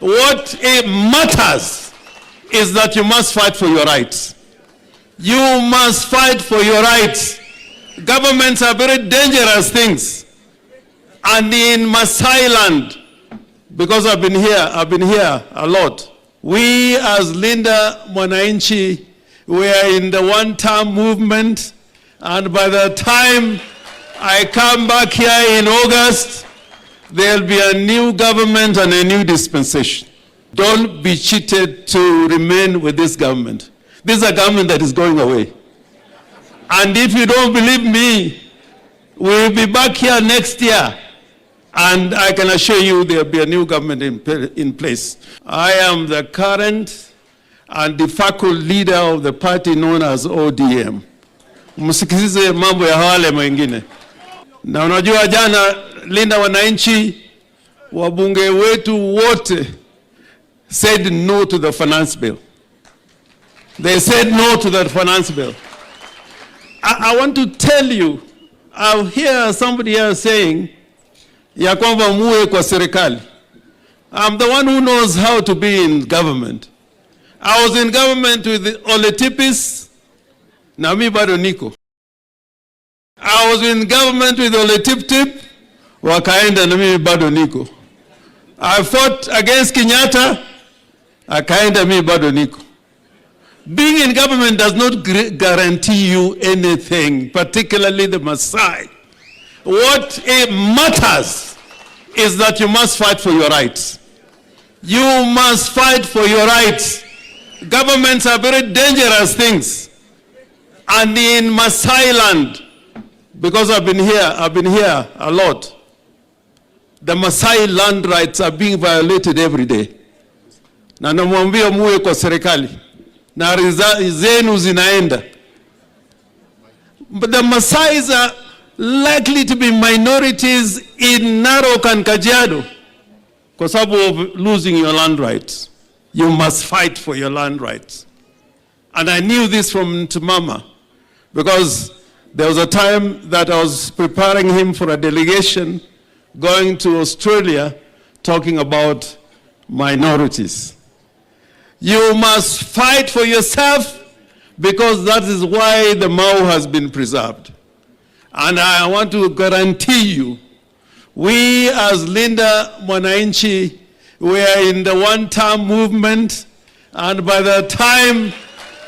What matters is that you must fight for your rights. You must fight for your rights. Governments are very dangerous things. And in Masai land, because I've been here a lot, we as Linda Mwananchi, we are in the one-term movement, and by the time I come back here in August, there'll be a new government and a new dispensation. Don't be cheated to remain with this government. This is a government that is going away. And if you don't believe me, we'll be back here next year, and I can assure you there'll be a new government in place. I am the current and de facto leader of the party known as ODM. Msikize mambo ya wale wengine. Na unajua jana Linda Wananchi, wabunge wetu wote said no to the finance bill. They said no to the finance bill. I want to tell you, I hear somebody else saying, ya kwamba muwe kwa serikali. I'm the one who knows how to be in government. I was in government with Oletipis, na mi bado niko. I was in government with Oletiptip, wakaenda na mi bado niko. I fought against Kenyatta, akaenda mi bado niko. Being in government does not guarantee you anything, particularly the Maasai. What matters is that you must fight for your rights. You must fight for your rights. Governments are very dangerous things. And in Maasai land, because I've been here a lot, the Maasai land rights are being violated every day. Na namwambia muwe kwa serikali. Na zenu zinaenda. But the Maasais are likely to be minorities in Narok and Kajiado because of losing your land rights. You must fight for your land rights. And I knew this from Ntumama because there was a time that I was preparing him for a delegation going to Australia talking about minorities. You must fight for yourself because that is why the Mau has been preserved. And I want to guarantee you, we as Linda Mwananchi, we are in the one-term movement, and by the time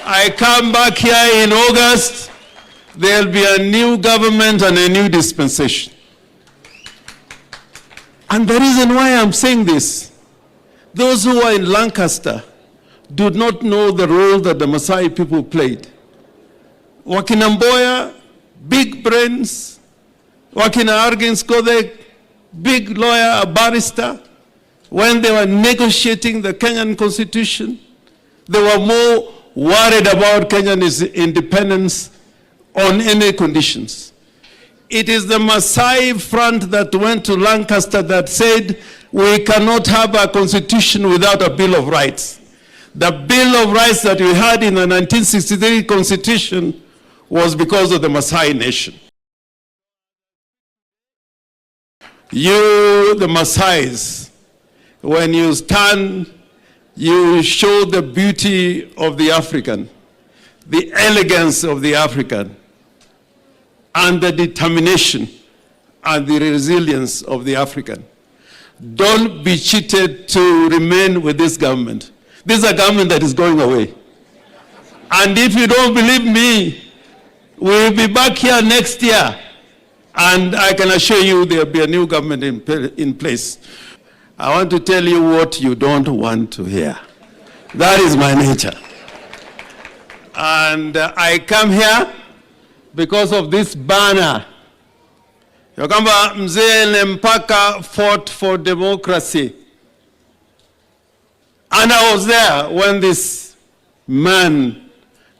I come back here in August, there'll be a new government and a new dispensation. And the reason why I'm saying this, those who are in Lancaster do not know the role that the Maasai people played. Wakina Mboya, big brains. Wakina Argens Kodek, big lawyer, a barrister. When they were negotiating the Kenyan constitution, they were more worried about Kenya's independence on any conditions. It is the Maasai front that went to Lancaster that said, we cannot have a constitution without a Bill of Rights. The Bill of Rights that we had in the 1963 Constitution was because of the Maasai nation. You, the Maasais, when you stand, you show the beauty of the African, the elegance of the African, and the determination and the resilience of the African. Don't be cheated to remain with this government. This is a government that is going away. And if you don't believe me, we'll be back here next year. And I can assure you there'll be a new government in place. I want to tell you what you don't want to hear. That is my nature. And I come here because of this banner. Yakamba Mzee Lempaka fought for democracy. And I was there when this man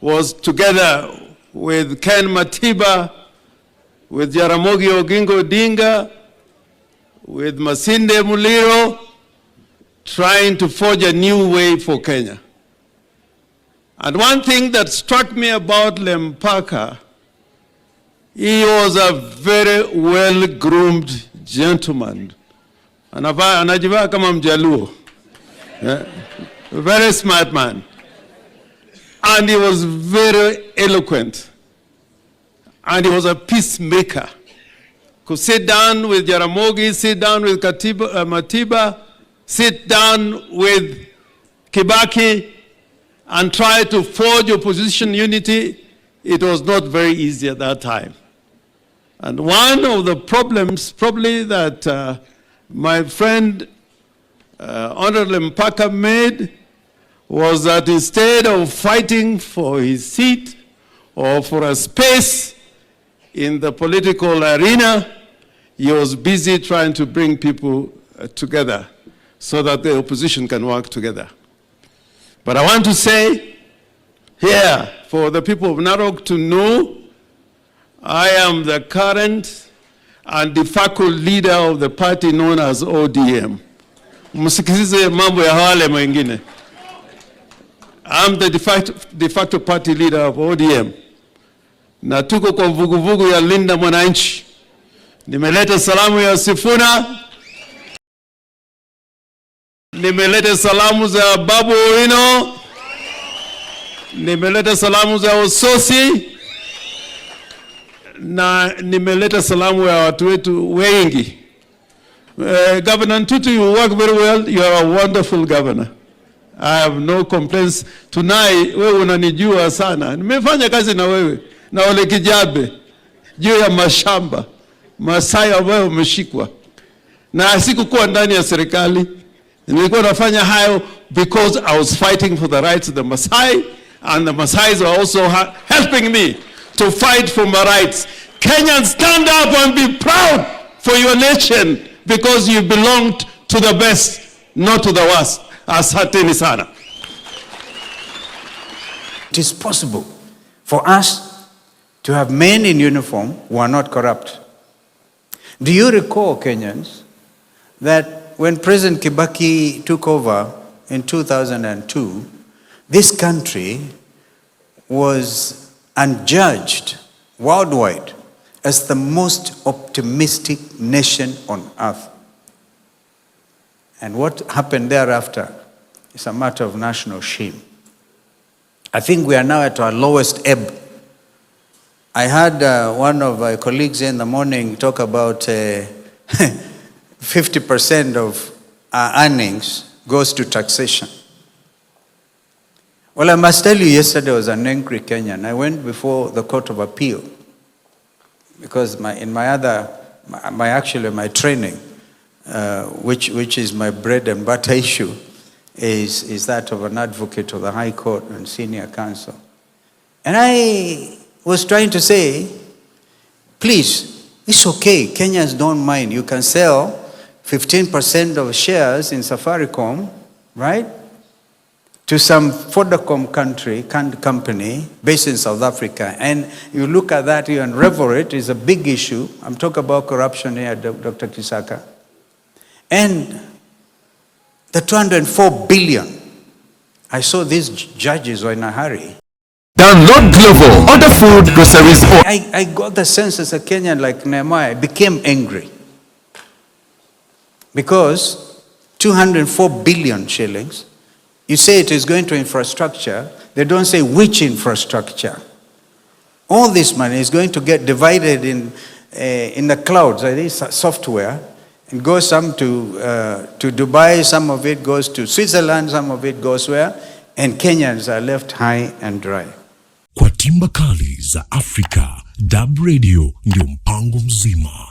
was together with Ken Matiba, with Jaramogi Oginga Odinga, with Masinde Muliro, trying to forge a new way for Kenya. And one thing that struck me about Lempaka, he was a very well-groomed gentleman. Anajivaa kama Mjaluo. Very smart man. And he was very eloquent. And he was a peacemaker. Could sit down with Jaramogi, sit down with Matiba, sit down with Kibaki, and try to forge opposition unity. It was not very easy at that time. And one of the problems probably that my friend Honorable Mpaka made was that instead of fighting for his seat or for a space in the political arena, he was busy trying to bring people together so that the opposition can work together. But I want to say here, for the people of Narok to know, I am the current and de facto leader of the party known as ODM. Msikilize mambo ya wale mwingine. I'm the de facto party leader of ODM. Na tuko kwa vuguvugu ya Linda Mwananchi. Nimeleta salamu ya Sifuna. Nimeleta salamu za Babu Owino. Nimeleta salamu za Osotsi. Na nimeleta salamu ya watu wetu wengi. Governor Tutu, you work very well. You are a wonderful governor. I have no complaints. Tonight, wewe unanijua sana. Nimefanya kazi na wewe na Ole Kijabe juu ya mashamba Masai ambayo umeshikwa, na sikukuwa ndani ya serikali. Nilikuwa nafanya hayo because I was fighting for the rights of the Masai, and the Masais were also helping me to fight for my rights. Kenyans, stand up and be proud for your nation, because you belonged to the best, not to the worst. Asanteni sana. It is possible for us to have men in uniform who are not corrupt. Do you recall, Kenyans, that when President Kibaki took over in 2002, this country was adjudged worldwide as the most optimistic nation on earth? And what happened thereafter is a matter of national shame. I think we are now at our lowest ebb. I had one of my colleagues in the morning talk about 50% of our earnings goes to taxation. Well, I must tell you, yesterday was an angry Kenyan. I went before the Court of Appeal because my training, which is my bread and butter issue, is that of an advocate of the High Court and Senior Counsel. And I was trying to say, please, it's okay, Kenyans don't mind. You can sell 15% of shares in Safaricom, right, to some Vodacom company based in South Africa. And you look at that, you unravel it, it's a big issue. I'm talking about corruption here, Dr. Kisaka. And the 204 billion, I saw these judges were in a hurry. Download Glovo, order food, groceries. I got the sense as a Kenyan like Nehemiah, became angry. Because 204 billion shillings, you say it is going to infrastructure, they don't say which infrastructure. All this money is going to get divided in the clouds, software, and goes some to Dubai, some of it goes to Switzerland, some of it goes where? And Kenyans are left high and dry. Kwa timba kali za Afrika, Dab Radio ndio mpango mzima.